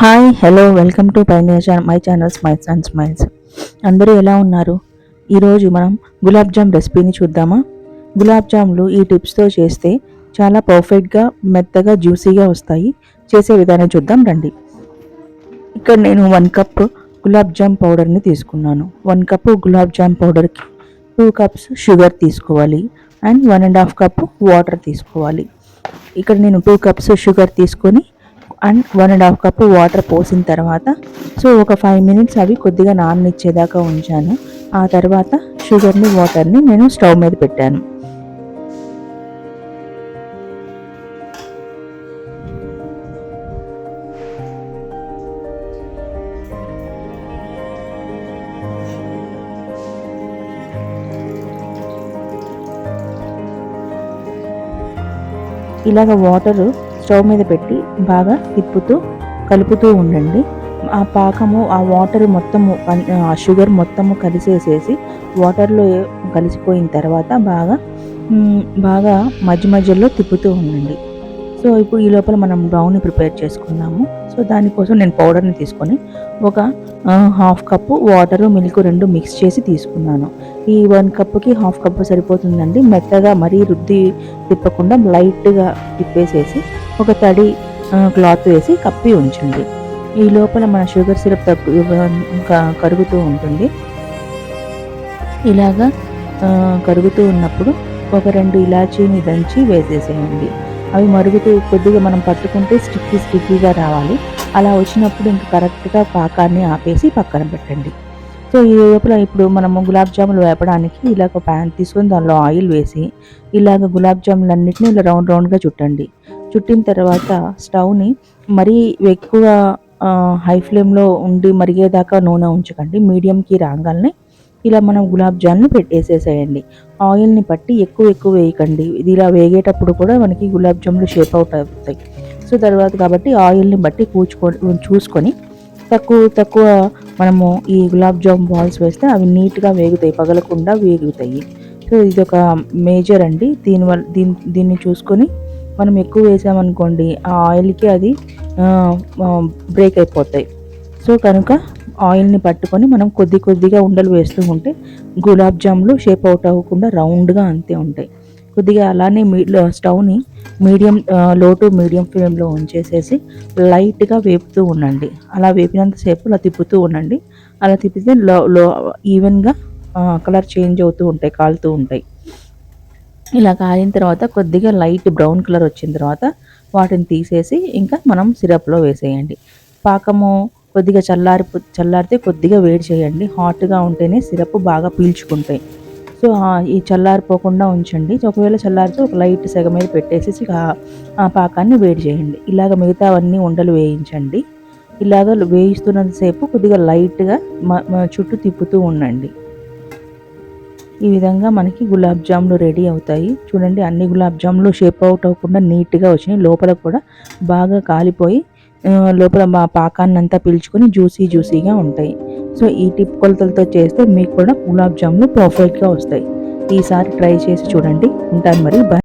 Hi hello welcome to my channel smiles and smiles. అందరూ ఎలా ఉన్నారు? ఈరోజు మనం గులాబ్ జామ్ రెసిపీని చూద్దామా? గులాబ్ జామ్లు ఈ టిప్స్తో చేస్తే చాలా పర్ఫెక్ట్గా మెత్తగా జ్యూసీగా వస్తాయి. చేసే విధానం చూద్దాం రండి. ఇక్కడ నేను 1 కప్ గులాబ్ జామ్ పౌడర్ని తీసుకున్నాను. 1 కప్ గులాబ్ జామ్ పౌడర్కి 2 కప్స్ షుగర్ తీసుకోవాలి అండ్ 1.5 కప్ వాటర్ తీసుకోవాలి. ఇక్కడ నేను 2 కప్స్ షుగర్ తీసుకొని అండ్ 1.5 కప్ వాటర్ పోసిన తర్వాత ఒక 5 మినిట్స్ అవి కొద్దిగా నాననిచ్చేదాకా ఉంచాను. ఆ తర్వాత షుగర్ని వాటర్ని నేను స్టవ్ మీద పెట్టాను. ఇలాగ వాటర్ స్టవ్ మీద పెట్టి బాగా కలుపుతూ ఉండండి. ఆ పాకము ఆ వాటర్ మొత్తము ఆ షుగర్ మొత్తము కలిసేసేసి వాటర్లో కలిసిపోయిన తర్వాత బాగా మధ్య మధ్యలో తిప్పుతూ ఉండండి. ఇప్పుడు ఈ లోపల మనం బ్రౌన్ని ప్రిపేర్ చేసుకున్నాము. దానికోసం నేను పౌడర్ని తీసుకొని ఒక 1/2 కప్పు వాటరు మిల్క్ 2 మిక్స్ చేసి తీసుకున్నాను. ఈ 1 కప్పుకి 1/2 కప్పు సరిపోతుందండి. మెత్తగా మరీ రుద్ది తిప్పకుండా లైట్గా తిప్పేసేసి ఒక తడి క్లాత్ వేసి కప్పి ఉంచండి. ఈ లోపల మన షుగర్ సిరప్ కరుగుతూ ఉంటుంది. ఇలాగా కరుగుతూ ఉన్నప్పుడు ఒక 2 ఇలాచీని దంచి వేసేసేయండి. అవి మరుగుతూ కొద్దిగా మనం పట్టుకుంటే స్టిక్కీగా రావాలి. అలా వచ్చినప్పుడు ఇంక కరెక్ట్గా పాకాన్ని ఆపేసి పక్కన పెట్టండి. ఈ లోపల ఇప్పుడు మనము గులాబ్ జాములు వేపడానికి ఇలాగ ప్యాన్ తీసుకొని దానిలో ఆయిల్ వేసి ఇలాగ గులాబ్ జాములన్నిటిని ఇలా రౌండ్గా చుట్టండి. చుట్టిన తర్వాత స్టవ్ని మరీ ఎక్కువ హై ఫ్లేమ్లో ఉండి మరిగేదాకా నూనె ఉంచకండి. మీడియంకి రాగానే ఇలా మనం గులాబ్ జామ్ని పెట్టేసేసేయండి. ఆయిల్ని పట్టి ఎక్కువ వేయకండి. ఇది ఇలా వేగేటప్పుడు కూడా మనకి గులాబ్ జాములు షేప్ అవుట్ అవుతాయి. తర్వాత కాబట్టి ఆయిల్ని బట్టి చూసుకొని తక్కువ మనము ఈ గులాబ్ జామ్ బాల్స్ వేస్తే అవి నీట్గా వేగుతాయి, పగలకుండా వేగుతాయి. ఇది ఒక మేజర్ అండి. దీన్ని చూసుకొని మనం ఎక్కువ వేసామనుకోండి ఆ ఆయిల్కి అది బ్రేక్ అయిపోతాయి. కనుక ఆయిల్ని పట్టుకొని మనం కొద్దిగా ఉండలు వేస్తూ ఉంటే గులాబ్ జాములు షేప్ అవుట్ అవ్వకుండా రౌండ్గా అంతే ఉంటాయి. కొద్దిగా అలానే స్టవ్ని లో టు మీడియం ఫ్లేమ్లో ఉంచేసేసి లైట్గా వేపుతూ ఉండండి. అలా వేపినంతసేపు అలా తిప్పుతూ ఉండండి. అలా తిప్పితే ఈవెన్గా కలర్ చేంజ్ అవుతూ ఉంటాయి, కాలుతూ ఉంటాయి. ఇలా కాలిన తర్వాత కొద్దిగా లైట్ బ్రౌన్ కలర్ వచ్చిన తర్వాత వాటిని తీసేసి ఇంకా మనం సిరప్లో వేసేయండి. పాకము కొద్దిగా చల్లారితే కొద్దిగా వేడి చేయండి. హాట్గా ఉంటేనే సిరప్ బాగా పీల్చుకుంటాయి. ఈ చల్లారిపోకుండా ఉంచండి. ఒకవేళ చల్లారితే ఒక లైట్ సెగ మీద పెట్టేసి ఆ పాకాన్ని వేడి చేయండి. ఇలాగ మిగతావన్నీ ఉండలు వేయించండి. ఇలాగ వేయిస్తున్నంతసేపు కొద్దిగా లైట్గా చుట్టూ తిప్పుతూ ఉండండి. ఈ విధంగా మనకి గులాబ్ జాములు రెడీ అవుతాయి. చూడండి, అన్ని గులాబ్ జాములు షేప్ అవుట్ అవ్వకుండా నీట్గా వచ్చినాయి. లోపల కూడా బాగా కాలిపోయి లోపల పాకాన్ని అంతా పీల్చుకొని జ్యూసీగా ఉంటాయి. ఈ టిప్ కొలతలతో చేస్తే మీకు కూడా గులాబ్ జాములు పర్ఫెక్ట్గా వస్తాయి. ఈసారి ట్రై చేసి చూడండి. ఉంటాను మరి. బాయ్.